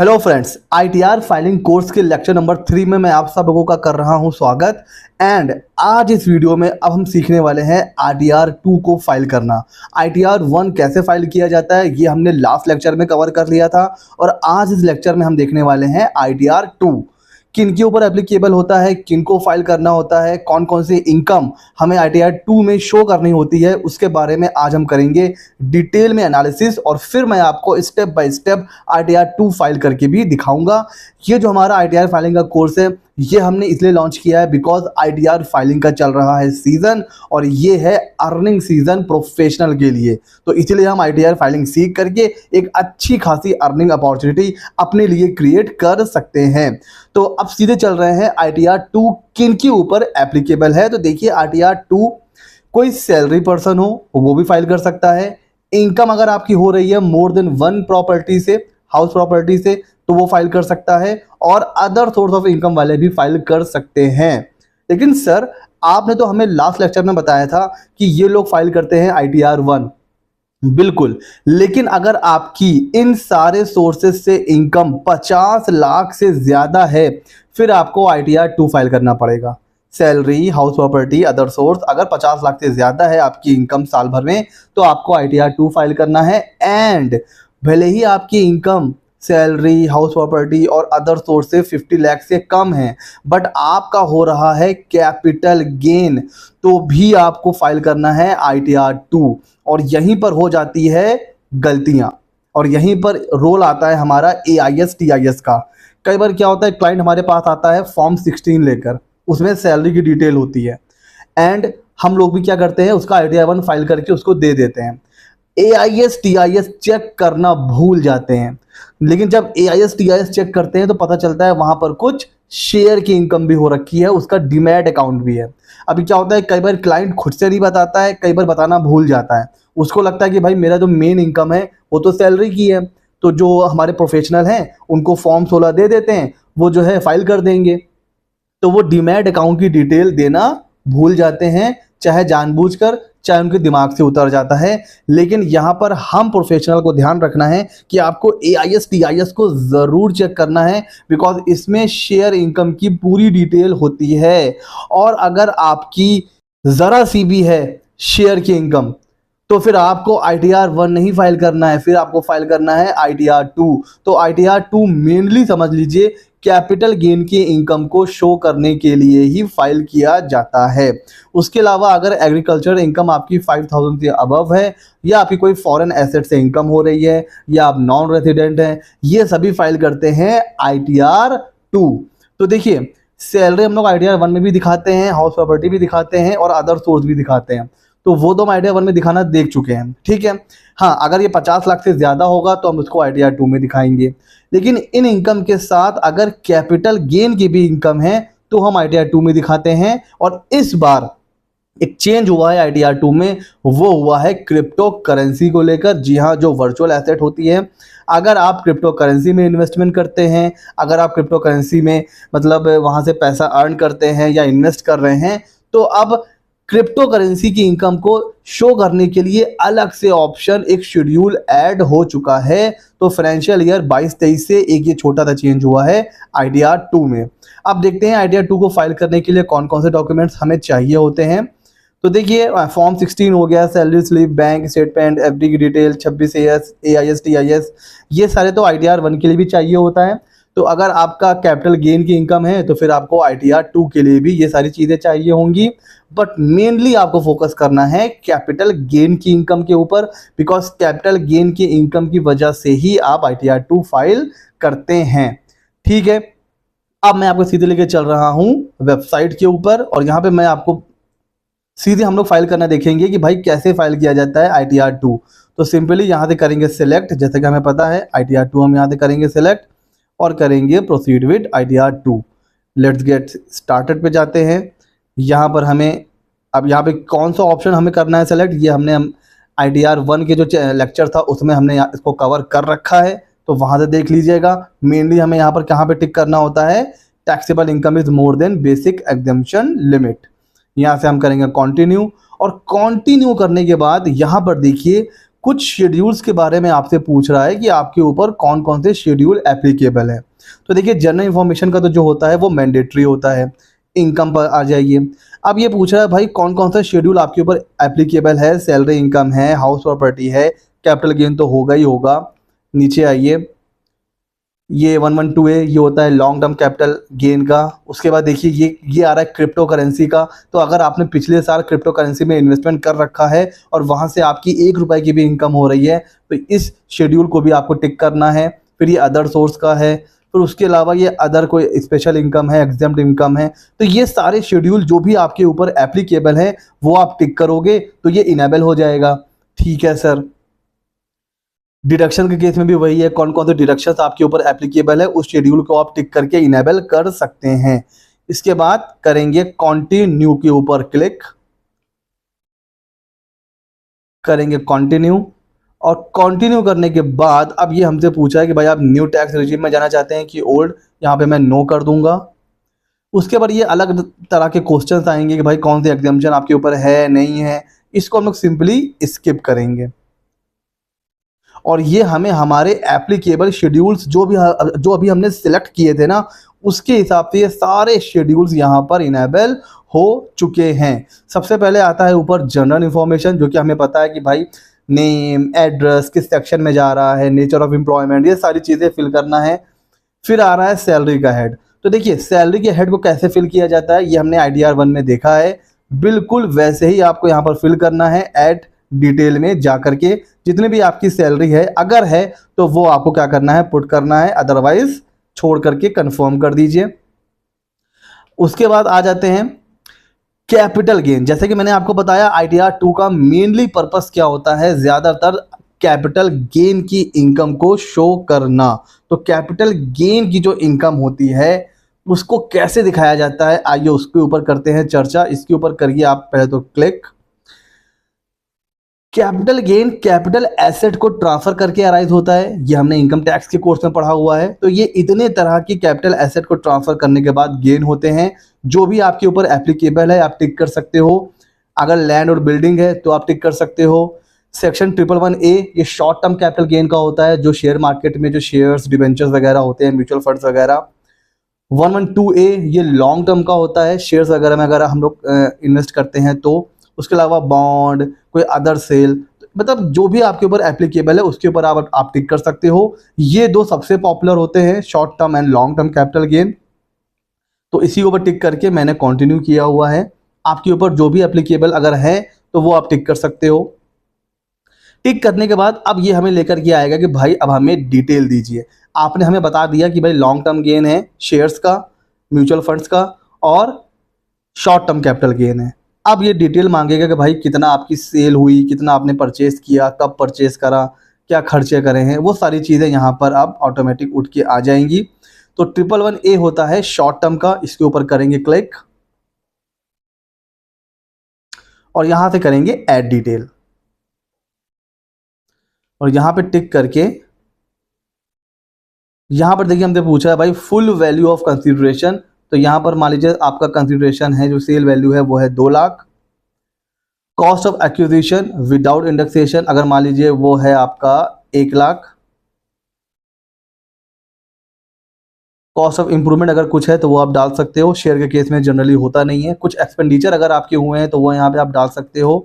Hello friends, ITR filing course के lecture number 3 में मैं आप सब लोगों का कर रहा हूं स्वागत। एंड आज इस वीडियो में अब हम सीखने वाले हैं आईटीआर 2 को फाइल करना। आईटीआर 1 कैसे फाइल किया जाता है ये हमने लास्ट लेक्चर में कवर कर लिया था, और आज इस लेक्चर में हम देखने वाले हैं आईटीआर 2 किन के ऊपर एप्लीकेबल होता है, किन को फाइल करना होता है, कौन कौन सी इनकम हमें आईटीआर 2 में शो करनी होती है, उसके बारे में आज हम करेंगे डिटेल में एनालिसिस। और फिर मैं आपको step by step ITR 2 file करके भी दिखाऊंगा। ये जो हमारा आईटीआर फाइलिंग का कोर्स है ये हमने इसलिए लॉन्च किया है बिकॉज आईटीआर फाइलिंग का चल रहा है सीजन, और ये है अर्निंग सीजन प्रोफेशनल के लिए। तो इसलिए हम आईटीआर फाइलिंग सीख करके एक अच्छी खासी अर्निंग अपॉर्चुनिटी अपने लिए क्रिएट कर सकते हैं। तो अब सीधे चल रहे हैं आईटीआर 2 किन के ऊपर एप्लीकेबल है। तो देखिए, आईटीआर 2 कोई सैलरी पर्सन हो वो भी फाइल कर सकता है। इनकम अगर आपकी हो रही है मोर देन 1 प्रॉपर्टी से, हाउस प्रॉपर्टी से, तो वो फाइल कर सकता है। और अदर सोर्स ऑफ इनकम वाले भी फाइल कर सकते हैं। लेकिन सर, आपने तो हमें लास्ट लेक्चर में बताया था कि ये लोग फाइल करते हैं आईटीआर 1। बिल्कुल, लेकिन अगर आपकी इन सारे सोर्सेज से इनकम 50 लाख से ज्यादा है फिर आपको आईटीआर 2 फाइल करना पड़ेगा। Salary, house property, other source अगर 50 लाख से ज्यादा है आपकी इनकम साल भर में तो आपको आईटीआर 2 फाइल करना है। एंड भले ही आपकी इनकम, सैलरी, हाउस प्रॉपर्टी और अदर सोर्स से 50 लाख से कम है, बट आपका हो रहा है कैपिटल गेन, तो भी आपको फाइल करना है आईटीआर 2। और यहीं पर हो जाती है गलतियां, और यहीं पर रोल आता है हमारा एआईएस टीआईएस का। कई बार क्या होता है, क्लाइंट हमारे पास आता है फॉर्म 16 लेकर, उसमें सैलरी की डिटेल होती है, एंड हम लोग भी क्या करते हैं, उसका आईटीआर 1 फाइल करके उसको दे देते हैं। एआईएस टीआईएस चेक करना भूल जाते हैं, लेकिन जब एआईएस टीआईएस चेक करते हैं तो पता चलता है वहां पर कुछ शेयर की इनकम भी हो रखी है, उसका डीमैट अकाउंट भी है। अभी क्या होता है, कई बार क्लाइंट खुद से नहीं बताता है, कई बार बताना भूल जाता है। उसको लगता है कि भाई मेरा जो मेन इनकम है वो तो सैलरी की है, तो जो हमारे प्रोफेशनल हैं उनको फॉर्म 16 दे देते हैं, वो जो है फाइल कर देंगे। तो वो डीमैट अकाउंट की डिटेल देना भूल जाते हैं, चाहे जानबूझकर चाहे उनके दिमाग से उतर जाता है। लेकिन यहाँ पर हम प्रोफेशनल को ध्यान रखना है कि आपको एआईएस टीआईएस को ज़रूर चेक करना है, बिकॉज इसमें शेयर इनकम की पूरी डिटेल होती है। और अगर आपकी ज़रा सी भी है शेयर की इनकम तो फिर आपको आईटीआर 1 नहीं फाइल करना है, फिर आपको फाइल करना है आईटीआर 2। तो आईटीआर 2 मेनली समझ लीजिए कैपिटल गेन की इनकम को शो करने के लिए ही फाइल किया जाता है। उसके अलावा अगर एग्रीकल्चर इनकम आपकी 5000 से अबव है, या आपकी कोई फॉरेन एसेट से इनकम हो रही है, या आप नॉन रेजिडेंट हैं, ये सभी फाइल करते हैं आईटीआर 2। तो देखिए, सैलरी हम लोग आईटीआर 1 में भी दिखाते हैं, हाउस प्रॉपर्टी भी दिखाते हैं, और अदर सोर्स भी दिखाते हैं। तो वो तो हम आईटीआर 1 में दिखाना देख चुके हैं, ठीक है। हाँ, अगर ये 50 लाख से ज़्यादा होगा तो हम उसको आईटीआर 2 में दिखाएंगे। लेकिन इन इनकम के साथ अगर कैपिटल गेन की भी इनकम है तो हम आईटीआर 2 में दिखाते हैं। और इस बार एक चेंज हुआ है आईटीआर 2 में, वो हुआ है क्रिप्टो करेंसी को लेकर। जी हाँ, जो वर्चुअल एसेट होती है, अगर आप क्रिप्टो करेंसी में इन्वेस्टमेंट करते हैं, अगर आप क्रिप्टो करेंसी में मतलब वहाँ से पैसा अर्न करते हैं या इन्वेस्ट कर रहे हैं, तो अब क्रिप्टो करेंसी की इनकम को शो करने के लिए अलग से ऑप्शन, एक शेड्यूल ऐड हो चुका है। तो फाइनेंशियल ईयर 22-23 से एक ये छोटा सा चेंज हुआ है आईटीआर 2 में। अब देखते हैं आईटीआर 2 को फाइल करने के लिए कौन कौन से डॉक्यूमेंट्स हमें चाहिए होते हैं। तो देखिए, फॉर्म 16 हो गया, salary slip, bank statement, FD की डिटेल, 26 एआईएस टीआईएस, ये सारे तो आईटीआर 1 के लिए भी चाहिए होता है। तो अगर आपका कैपिटल गेन की इनकम है तो फिर आपको आईटीआर 2 के लिए भी ये सारी चीज़ें चाहिए होंगी। बट मेनली आपको फोकस करना है कैपिटल गेन की इनकम के ऊपर, बिकॉज कैपिटल गेन की इनकम की वजह से ही आप आईटीआर 2 फाइल करते हैं, ठीक है। अब मैं आपको सीधे लेके चल रहा हूँ वेबसाइट के ऊपर, और यहाँ पे मैं आपको सीधे हम लोग फाइल करना देखेंगे कि भाई कैसे फाइल किया जाता है आईटीआर 2। तो सिंपली यहाँ से करेंगे सिलेक्ट, जैसे कि हमें पता है आईटीआर 2 हम यहाँ से करेंगे सिलेक्ट और करेंगे proceed with ITR 2। Let's get started पे जाते हैं। यहाँ पर हमें अब यहाँ पे कौन सा ऑप्शन हमें करना है सेलेक्ट, ये हमने आईटीआर 1 के जो लेक्चर था उसमें हमने इसको कवर कर रखा है, तो वहाँ से देख लीजिएगा। मेनली हमें यहाँ पर कहाँ पे टिक करना होता है, taxable income is more than basic exemption limit. यहाँ से हम करेंगे कंटिन्यू, और कंटिन्यू करने के बाद यहाँ पर देखिए कुछ शेड्यूल्स के बारे में आपसे पूछ रहा है कि आपके ऊपर कौन कौन से शेड्यूल एप्लीकेबल है। तो देखिए जनरल इन्फॉर्मेशन का तो जो होता है वो मैंडेटरी होता है, इनकम पर आ जाइए। अब ये पूछ रहा है भाई कौन कौन सा शेड्यूल आपके ऊपर एप्लीकेबल है, सैलरी इनकम है, हाउस प्रॉपर्टी है, कैपिटल गेन तो होगा ही होगा। नीचे आइए, ये 112A ये होता है लॉन्ग टर्म कैपिटल गेन का। उसके बाद देखिए ये आ रहा है क्रिप्टो करेंसी का। तो अगर आपने पिछले साल क्रिप्टो करेंसी में इन्वेस्टमेंट कर रखा है और वहाँ से आपकी 1 रुपये की भी इनकम हो रही है तो इस शेड्यूल को भी आपको टिक करना है। फिर ये अदर सोर्स का है, फिर उसके अलावा ये अदर कोई स्पेशल इनकम है, एग्जाम्प्ट इनकम है। तो ये सारे शेड्यूल जो भी आपके ऊपर एप्लीकेबल है वो आप टिक करोगे तो ये इनेबल हो जाएगा। ठीक है सर। डिडक्शन के केस में भी वही है, कौन कौन से डिडक्शंस आपके ऊपर एप्लीकेबल है उस शेड्यूल को आप टिक करके इनेबल कर सकते हैं। इसके बाद करेंगे कंटिन्यू के ऊपर क्लिक, करेंगे कंटिन्यू। और कंटिन्यू करने के बाद अब ये हमसे पूछा है कि भाई आप न्यू टैक्स रिजीम में जाना चाहते हैं कि ओल्ड, यहाँ पे मैं नो कर दूंगा। उसके बाद ये अलग तरह के क्वेश्चंस आएंगे कि भाई कौन से एग्जाम्पशन आपके ऊपर है नहीं है, इसको हम लोग सिंपली स्किप करेंगे। और ये हमें हमारे एप्लीकेबल शेड्यूल्स जो अभी हमने सिलेक्ट किए थे ना उसके हिसाब से ये सारे शेड्यूल्स यहाँ पर इनेबल हो चुके हैं। सबसे पहले आता है ऊपर जनरल इन्फॉर्मेशन, जो कि हमें पता है कि भाई नेम, एड्रेस, किस सेक्शन में जा रहा है, नेचर ऑफ एम्प्लॉयमेंट, ये सारी चीज़ें फिल करना है। फिर आ रहा है सैलरी का हेड। तो देखिए सैलरी के हेड को कैसे फिल किया जाता है ये हमने ITR 1 में देखा है, बिल्कुल वैसे ही आपको यहाँ पर फिल करना है। ऐड डिटेल में जा करके जितनी भी आपकी सैलरी है अगर है तो वो आपको क्या करना है, पुट करना है, अदरवाइज छोड़ करके कंफर्म कर दीजिए। उसके बाद आ जाते हैं कैपिटल गेन। जैसे कि मैंने आपको बताया ITR 2 का मेनली पर्पस क्या होता है, ज्यादातर कैपिटल गेन की इनकम को शो करना। तो कैपिटल गेन की जो इनकम होती है उसको कैसे दिखाया जाता है आइए उसके ऊपर करते हैं चर्चा। इसके ऊपर करिए आप पहले तो click. Capital gain capital asset को ट्रांसफर करके अराइज होता है, ये हमने इनकम टैक्स के कोर्स में पढ़ा हुआ है। तो ये इतने तरह की कैपिटल एसेट को ट्रांसफर करने के बाद गेन होते हैं, जो भी आपके ऊपर एप्लीकेबल है आप टिक कर सकते हो। अगर लैंड और बिल्डिंग है तो आप टिक कर सकते हो। सेक्शन 111A ये शॉर्ट टर्म कैपिटल गेन का होता है, जो शेयर मार्केट में जो शेयर्स, डिबेंचर्स वगैरह होते हैं, म्यूचुअल फंड्स वगैरह। 112A ये लॉन्ग टर्म का होता है, शेयर्स वगैरह में अगर हम लोग इन्वेस्ट करते हैं तो। उसके अलावा बॉन्ड, कोई अदर सेल, मतलब जो भी आपके ऊपर एप्लीकेबल है उसके ऊपर आप टिक कर सकते हो। ये दो सबसे पॉपुलर होते हैं, short term and long term capital gain. तो इसी ऊपर टिक करके मैंने कंटिन्यू किया हुआ है। आपके ऊपर जो भी एप्लीकेबल अगर है तो वो आप टिक कर सकते हो। टिक करने के बाद अब ये हमें लेकर के आएगा कि भाई अब हमें डिटेल दीजिए। आपने हमें बता दिया कि भाई लॉन्ग टर्म गेन है शेयर्स का, म्यूचुअल फंड्स का, और शॉर्ट टर्म कैपिटल गेन है। अब ये डिटेल मांगेगा कि भाई कितना आपकी सेल हुई, कितना आपने परचेस किया, कब परचेस करा, क्या खर्चे करे हैं, वो सारी चीज़ें यहाँ पर अब ऑटोमेटिक उठ के आ जाएंगी। तो 111A होता है शॉर्ट टर्म का, इसके ऊपर करेंगे क्लिक और यहाँ से करेंगे ऐड डिटेल और यहाँ पे टिक करके यहाँ पर देखिए हमसे पूछा है भाई फुल वैल्यू ऑफ कंसीडरेशन। तो यहाँ पर मान लीजिए आपका कंसीडरेशन है, जो सेल वैल्यू है वो है 2 lakh. Cost of acquisition without indexation अगर मान लीजिए वो है आपका 1 लाख। कॉस्ट ऑफ इंप्रूवमेंट अगर कुछ है तो वो आप डाल सकते हो, शेयर के केस में जनरली होता नहीं है। कुछ एक्सपेंडिचर अगर आपके हुए हैं तो वो यहाँ पे आप डाल सकते हो।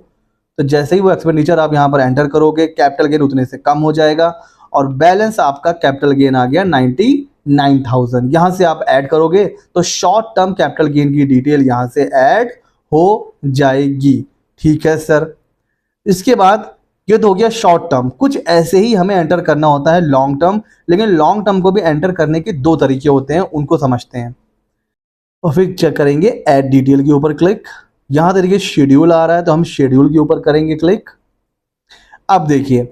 तो जैसे ही वो एक्सपेंडिचर आप यहाँ पर एंटर करोगे कैपिटल गेन उतने से कम हो जाएगा और बैलेंस आपका कैपिटल गेन आ गया 99,000। यहाँ से आप ऐड करोगे तो शॉर्ट टर्म कैपिटल गेन की डिटेल यहाँ से ऐड हो जाएगी। ठीक है सर। इसके बाद ये तो हो गया शॉर्ट टर्म। कुछ ऐसे ही हमें एंटर करना होता है लॉन्ग टर्म, लेकिन लॉन्ग टर्म को भी एंटर करने के 2 तरीके होते हैं, उनको समझते हैं। और फिर चेक करेंगे ऐड डिटेल के ऊपर क्लिक। यहाँ तरीके शेड्यूल आ रहा है तो हम शेड्यूल के ऊपर करेंगे क्लिक। अब देखिए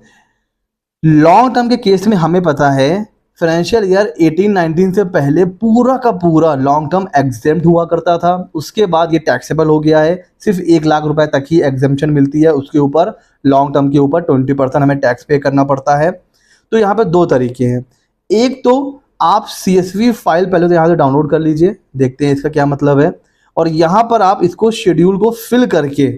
लॉन्ग टर्म के केस में हमें पता है फाइनेंशियल ईयर 18-19 से पहले पूरा का पूरा लॉन्ग टर्म एग्जेम्प्ट हुआ करता था। उसके बाद ये टैक्सेबल हो गया है, सिर्फ 1 लाख रुपए तक ही एग्जेम्पशन मिलती है। उसके ऊपर लॉन्ग टर्म के ऊपर 20% हमें टैक्स पे करना पड़ता है। तो यहाँ पे 2 तरीके हैं। एक तो आप CSV फाइल पहले तो यहाँ से डाउनलोड कर लीजिए, देखते हैं इसका क्या मतलब है। और यहाँ पर आप इसको शेड्यूल को फिल करके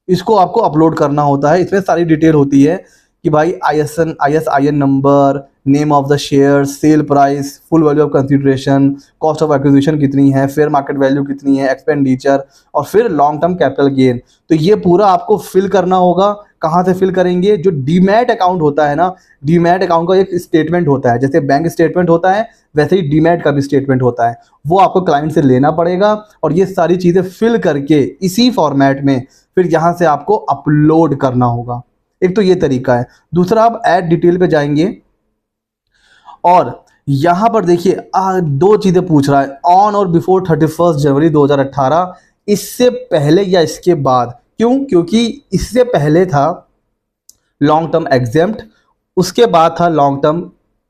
इसको आपको अपलोड करना होता है। इसमें सारी डिटेल होती है कि भाई ISIN number, name of the share, sale price, full value of consideration, cost of acquisition कितनी है, फेयर मार्केट वैल्यू कितनी है, एक्सपेंडिचर, और फिर लॉन्ग टर्म कैपिटल गेन। तो ये पूरा आपको फिल करना होगा। कहाँ से फिल करेंगे? जो डीमैट अकाउंट होता है ना, डीमैट अकाउंट का एक स्टेटमेंट होता है, जैसे बैंक स्टेटमेंट होता है वैसे ही डीमैट का भी स्टेटमेंट होता है, वो आपको क्लाइंट से लेना पड़ेगा और ये सारी चीज़ें फिल करके इसी फॉर्मेट में फिर यहाँ से आपको अपलोड करना होगा। एक तो ये तरीका है। दूसरा, आप ऐड डिटेल पे जाएंगे और यहाँ पर देखिए दो चीज़ें पूछ रहा है, ऑन और बिफोर 31 जनवरी 2018, इससे पहले या इसके बाद। क्यों? क्योंकि इससे पहले था लॉन्ग टर्म एग्जेम्प्ट, उसके बाद था लॉन्ग टर्म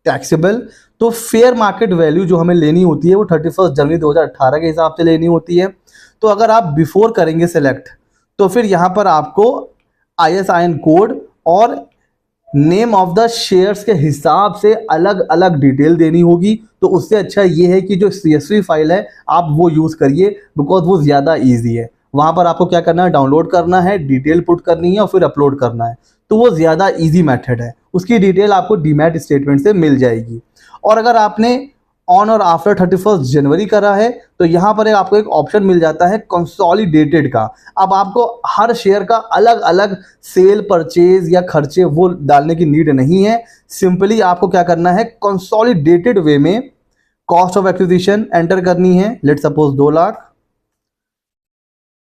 टैक्सेबल। तो फेयर मार्केट वैल्यू जो हमें लेनी होती है वो 31 जनवरी 2018 के हिसाब से लेनी होती है। तो अगर आप बिफोर करेंगे सेलेक्ट, तो फिर यहाँ पर आपको ISIN कोड और नेम ऑफ द शेयर्स के हिसाब से अलग अलग डिटेल देनी होगी। तो उससे अच्छा ये है कि जो CSV फाइल है आप वो यूज़ करिए, बिकॉज वो ज़्यादा ईजी है। वहाँ पर आपको क्या करना है, डाउनलोड करना है, डिटेल पुट करनी है और फिर अपलोड करना है। तो वो ज़्यादा ईजी मेथड है, उसकी डिटेल आपको डीमैट स्टेटमेंट से मिल जाएगी। और अगर आपने ऑन और आफ्टर 31 जनवरी करा है तो यहाँ पर आपको एक ऑप्शन मिल जाता है कंसोलिडेटेड का। अब आपको हर शेयर का अलग अलग सेल, परचेज या खर्चे वो डालने की नीड नहीं है। सिंपली आपको क्या करना है, कंसोलिडेटेड वे में कॉस्ट ऑफ एक्विजिशन एंटर करनी है, let suppose 2 lakh.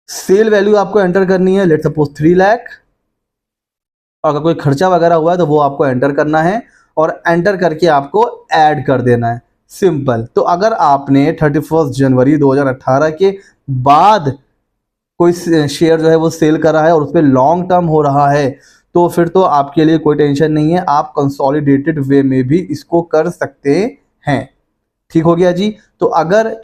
Sale value आपको एंटर करनी है, लेट सपोज 3 लाख। अगर कोई खर्चा वगैरह हुआ है तो वो आपको एंटर करना है और एंटर करके आपको ऐड कर देना है, सिंपल। तो अगर आपने 31 जनवरी 2018 के बाद कोई शेयर जो है वो सेल करा है और उस पर लॉन्ग टर्म हो रहा है तो फिर तो आपके लिए कोई टेंशन नहीं है, आप कंसोलिडेटेड वे में भी इसको कर सकते हैं। ठीक हो गया जी। तो अगर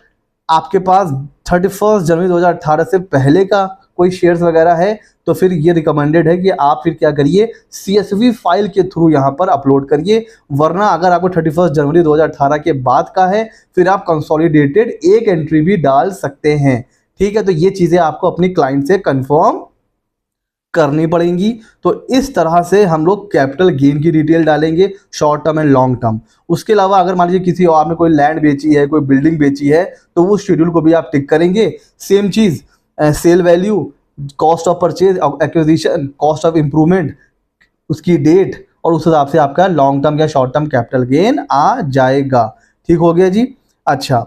आपके पास 31 जनवरी 2018 से पहले का कोई शेयर्स वगैरह है तो फिर ये रिकमेंडेड है कि आप फिर क्या करिए, CSV फाइल के थ्रू यहाँ पर अपलोड करिए। वरना अगर आपको 31 जनवरी 2018 के बाद का है फिर आप कंसोलिडेटेड एक एंट्री भी डाल सकते हैं। ठीक है, तो ये चीज़ें आपको अपनी क्लाइंट से कंफर्म करनी पड़ेंगी। तो इस तरह से हम लोग कैपिटल गेन की डिटेल डालेंगे, short term and long term. उसके अलावा अगर मान लीजिए किसी और आपने कोई लैंड बेची है, कोई बिल्डिंग बेची है, तो वो शेड्यूल को भी आप टिक करेंगे। सेम चीज़, sale value, cost of purchase, acquisition, cost of improvement, उसकी डेट, और उस हिसाब से आपका लॉन्ग टर्म या शॉर्ट टर्म कैपिटल गेन आ जाएगा। ठीक हो गया जी। अच्छा,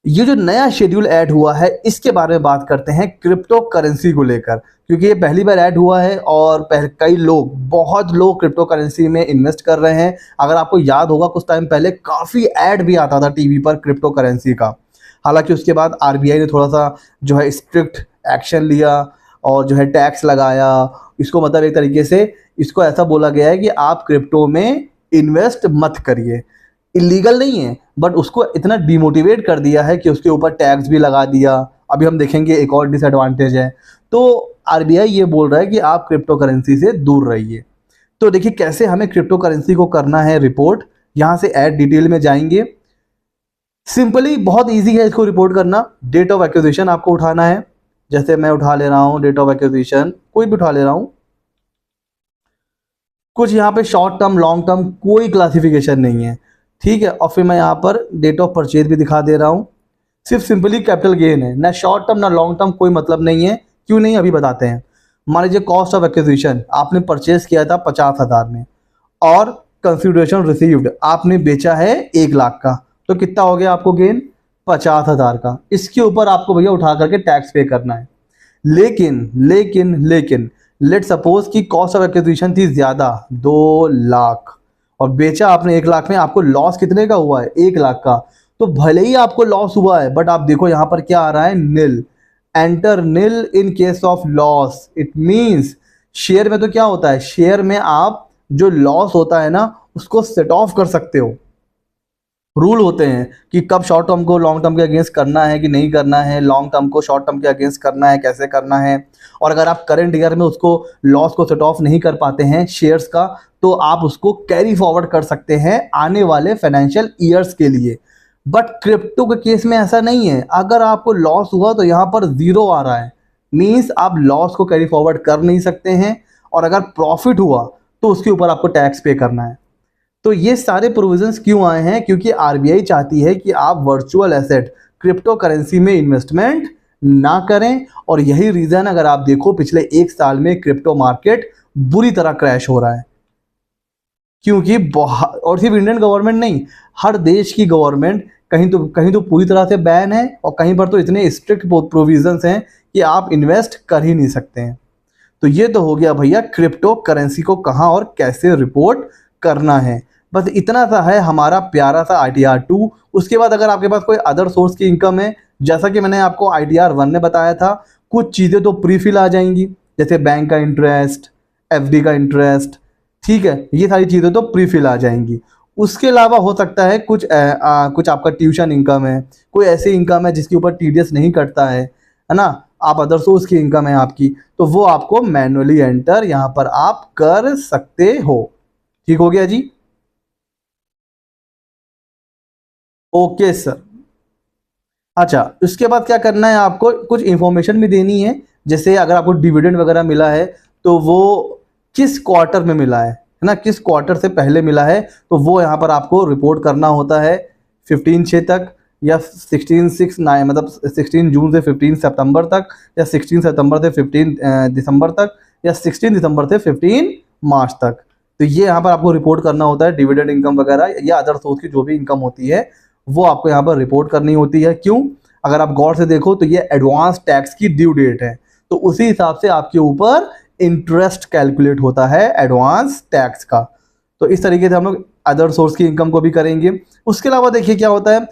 ये जो नया शेड्यूल ऐड हुआ है इसके बारे में बात करते हैं क्रिप्टो करेंसी को लेकर, क्योंकि ये पहली बार ऐड हुआ है और कई लोग, बहुत लोग क्रिप्टो करेंसी में इन्वेस्ट कर रहे हैं। अगर आपको याद होगा कुछ टाइम पहले काफ़ी ऐड भी आता था टीवी पर क्रिप्टो करेंसी का। हालांकि उसके बाद RBI ने थोड़ा सा जो है स्ट्रिक्ट एक्शन लिया और जो है टैक्स लगाया इसको, मतलब एक तरीके से इसको ऐसा बोला गया है कि आप क्रिप्टो में इन्वेस्ट मत करिए। इलीगल नहीं है बट उसको इतना डिमोटिवेट कर दिया है कि उसके ऊपर टैक्स भी लगा दिया। अभी हम देखेंगे एक और डिसएडवांटेज है। तो RBI ये बोल रहा है कि आप क्रिप्टो करेंसी से दूर रहिए। तो देखिए कैसे हमें क्रिप्टो करेंसी को करना है रिपोर्ट। यहाँ से ऐड डिटेल में जाएंगे, सिंपली बहुत इजी है इसको रिपोर्ट करना। डेट ऑफ एक्विजिशन आपको उठाना है, जैसे मैं उठा ले रहा हूँ डेट ऑफ एक्विजिशन, कोई भी उठा ले रहा हूँ। कुछ यहाँ पे शॉर्ट टर्म लॉन्ग टर्म कोई क्लासिफिकेशन नहीं है, ठीक है। और फिर मैं यहाँ पर डेट ऑफ परचेज भी दिखा दे रहा हूँ। सिर्फ सिंपली कैपिटल गेन है, ना शॉर्ट टर्म ना लॉन्ग टर्म, कोई मतलब नहीं है। क्यों नहीं, अभी बताते हैं। मान लीजिए कॉस्ट ऑफ एक्विजिशन आपने परचेज किया था 50,000 में और कंसिडरेशन रिसीव्ड आपने बेचा है 1 लाख का, तो कितना हो गया आपको गेन? 50,000 का। इसके ऊपर आपको भैया उठा करके टैक्स पे करना है। लेकिन लेकिन लेकिन लेट सपोज कि कॉस्ट ऑफ एक्विजिशन थी ज़्यादा 2 लाख और बेचा आपने 1 लाख में, आपको लॉस कितने का हुआ है? 1 लाख का। तो भले ही आपको लॉस हुआ है बट आप देखो यहाँ पर क्या आ रहा है, nil. Enter nil in case of loss. It means share में तो क्या होता है, शेयर में आप जो लॉस होता है ना उसको सेट ऑफ कर सकते हो। रूल होते हैं कि कब शॉर्ट टर्म को लॉन्ग टर्म के अगेंस्ट करना है कि नहीं करना है, लॉन्ग टर्म को शॉर्ट टर्म के अगेंस्ट करना है, कैसे करना है। और अगर आप करंट ईयर में उसको लॉस को सेट ऑफ नहीं कर पाते हैं शेयर्स का, तो आप उसको कैरी फॉरवर्ड कर सकते हैं आने वाले फाइनेंशियल ईयर्स के लिए। बट क्रिप्टो के केस में ऐसा नहीं है। अगर आपको लॉस हुआ तो यहाँ पर 0 आ रहा है, मीन्स आप लॉस को कैरी फॉरवर्ड कर नहीं सकते हैं। और अगर प्रॉफिट हुआ तो उसके ऊपर आपको टैक्स पे करना है। तो ये सारे प्रोविजंस क्यों आए हैं? क्योंकि आरबीआई चाहती है कि आप वर्चुअल एसेट क्रिप्टो करेंसी में इन्वेस्टमेंट ना करें। और यही रीज़न, अगर आप देखो पिछले 1 साल में क्रिप्टो मार्केट बुरी तरह क्रैश हो रहा है, क्योंकि बहुत, और सिर्फ इंडियन गवर्नमेंट नहीं, हर देश की गवर्नमेंट कहीं तो पूरी तरह से बैन है और कहीं पर तो इतने स्ट्रिक्ट प्रोविजंस हैं कि आप इन्वेस्ट कर ही नहीं सकते हैं। तो ये तो हो गया भैया क्रिप्टो करेंसी को कहाँ और कैसे रिपोर्ट करना है। बस इतना सा है हमारा प्यारा सा ITR-2। उसके बाद अगर आपके पास कोई अदर सोर्स की इनकम है, जैसा कि मैंने आपको ITR-1 में बताया था, कुछ चीज़ें तो प्रीफिल आ जाएंगी, जैसे बैंक का इंटरेस्ट, FD का इंटरेस्ट, ठीक है, ये सारी चीज़ें तो प्रीफिल आ जाएंगी। उसके अलावा हो सकता है कुछ आपका ट्यूशन इनकम है, कोई ऐसी इनकम है जिसके ऊपर TDS नहीं कटता है ना, आप अदर सोर्स की इनकम है आपकी, तो वो आपको मैनुअली एंटर यहाँ पर आप कर सकते हो। ठीक हो गया जी? Okay sir. अच्छा, उसके बाद क्या करना है, आपको कुछ इंफॉर्मेशन भी देनी है, जैसे अगर आपको डिविडेंड वगैरह मिला है तो वो किस क्वार्टर में मिला है ना, किस क्वार्टर से पहले मिला है, तो वो यहाँ पर आपको रिपोर्ट करना होता है 15/6 तक, या 16/6 मतलब 16 जून से 15 सितंबर तक, या 16 सितंबर से 15 दिसंबर तक, या 16 दिसंबर से 15 मार्च तक। तो ये यहाँ पर आपको रिपोर्ट करना होता है, डिविडेंड इनकम वगैरह या अदर सोर्स की जो भी इनकम होती है वो आपको यहाँ पर रिपोर्ट करनी होती है। क्यों? अगर आप गौर से देखो तो ये एडवांस टैक्स की ड्यू डेट है, तो उसी हिसाब से आपके ऊपर इंटरेस्ट कैलकुलेट होता है एडवांस टैक्स का। तो इस तरीके से हम लोग अदर सोर्स की इनकम को भी करेंगे। उसके अलावा देखिए क्या होता है,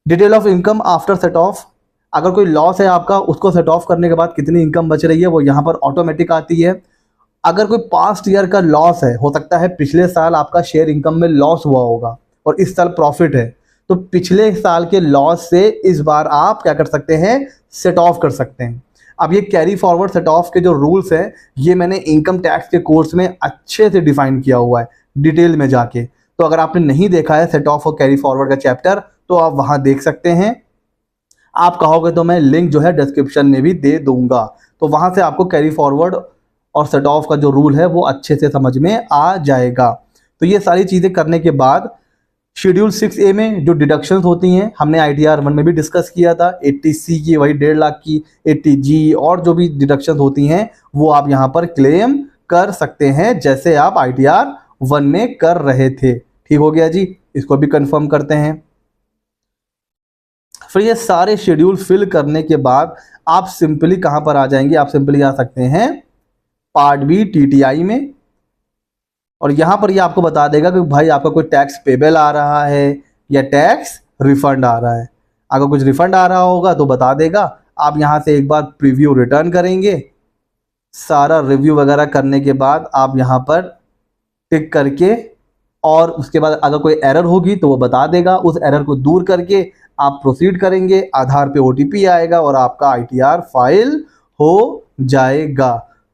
detail of income after set of. अगर कोई लॉस है आपका, उसको सेट ऑफ करने के बाद कितनी इनकम बच रही है वो यहाँ पर ऑटोमेटिक आती है। अगर कोई पास्ट ईयर का लॉस है, हो सकता है पिछले साल आपका शेयर इनकम में लॉस हुआ होगा और इस साल प्रॉफिट है, तो पिछले साल के लॉस से इस बार आप क्या कर सकते हैं, सेट ऑफ कर सकते हैं। अब ये कैरी फॉरवर्ड सेट ऑफ के जो रूल्स हैं, ये मैंने इनकम टैक्स के कोर्स में अच्छे से डिफाइन किया हुआ है डिटेल में जाके। तो अगर आपने नहीं देखा है सेट ऑफ और कैरी फॉरवर्ड का चैप्टर, तो आप वहाँ देख सकते हैं। आप कहोगे तो मैं लिंक जो है डिस्क्रिप्शन में भी दे दूंगा, तो वहाँ से आपको कैरी फॉरवर्ड और सेट ऑफ का जो रूल है वो अच्छे से समझ में आ जाएगा। तो ये सारी चीज़ें करने के बाद शेड्यूल 6A में जो डिडक्शंस होती हैं, हमने ITR-1 में भी डिस्कस किया था, 80C की, वही 1.5 लाख की, 80G और जो भी डिडक्शंस होती हैं वो आप यहाँ पर क्लेम कर सकते हैं, जैसे आप ITR-1 में कर रहे थे। ठीक हो गया जी? इसको भी कंफर्म करते हैं। फिर ये सारे शेड्यूल फिल करने के बाद आप सिंपली कहाँ पर आ जाएंगे, आप सिंपली आ सकते हैं पार्ट B TTI में, और यहाँ पर ये आपको बता देगा कि भाई आपका कोई टैक्स पेबल आ रहा है या टैक्स रिफंड आ रहा है। अगर कुछ रिफंड आ रहा होगा तो बता देगा। आप यहाँ से एक बार प्रीव्यू रिटर्न करेंगे, सारा रिव्यू वगैरह करने के बाद आप यहाँ पर टिक करके, और उसके बाद अगर कोई एरर होगी तो वो बता देगा, उस एरर को दूर करके आप प्रोसीड करेंगे, आधार पे OTP आएगा और आपका ITR फाइल हो जाएगा।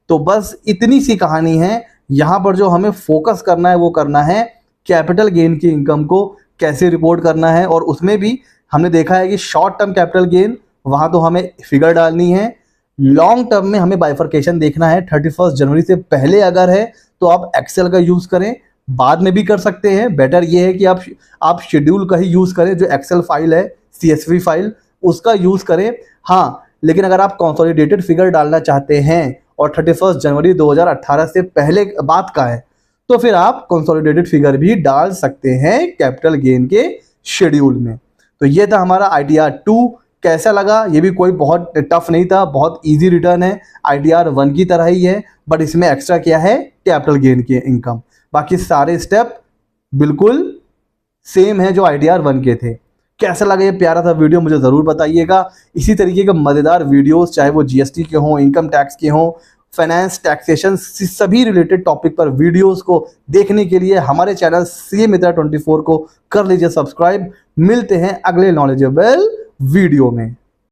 तो बस इतनी सी कहानी है। यहाँ पर जो हमें फोकस करना है वो करना है कैपिटल गेन की इनकम को कैसे रिपोर्ट करना है, और उसमें भी हमने देखा है कि शॉर्ट टर्म कैपिटल गेन वहाँ तो हमें फिगर डालनी है, लॉन्ग टर्म में हमें बाइफर्केशन देखना है। 31 जनवरी से पहले अगर है तो आप एक्सेल का यूज़ करें, बाद में भी कर सकते हैं। बेटर ये है कि आप शेड्यूल का ही यूज़ करें, जो एक्सेल फाइल है CSV फाइल उसका यूज़ करें। हाँ, लेकिन अगर आप कंसोलिडेटेड फिगर डालना चाहते हैं और 31 जनवरी 2018 से पहले बात का है, तो फिर आप कंसोलिडेटेड फिगर भी डाल सकते हैं कैपिटल गेन के शेड्यूल में। तो ये था हमारा ITR-2। कैसा लगा? ये भी कोई बहुत टफ नहीं था, बहुत इजी रिटर्न है, ITR-1 की तरह ही है, बट इसमें एक्स्ट्रा क्या है, कैपिटल गेन की इनकम। बाकी सारे स्टेप बिल्कुल सेम है जो ITR-1 के थे। कैसा लगा ये प्यारा सा वीडियो, मुझे ज़रूर बताइएगा। इसी तरीके के मज़ेदार वीडियोस, चाहे वो GST के हों, इनकम टैक्स के हों, फाइनेंस, टैक्सेशन, सभी रिलेटेड टॉपिक पर वीडियोस को देखने के लिए हमारे चैनल CA मित्रा 24 को कर लीजिए सब्सक्राइब। मिलते हैं अगले नॉलेजेबल वीडियो में।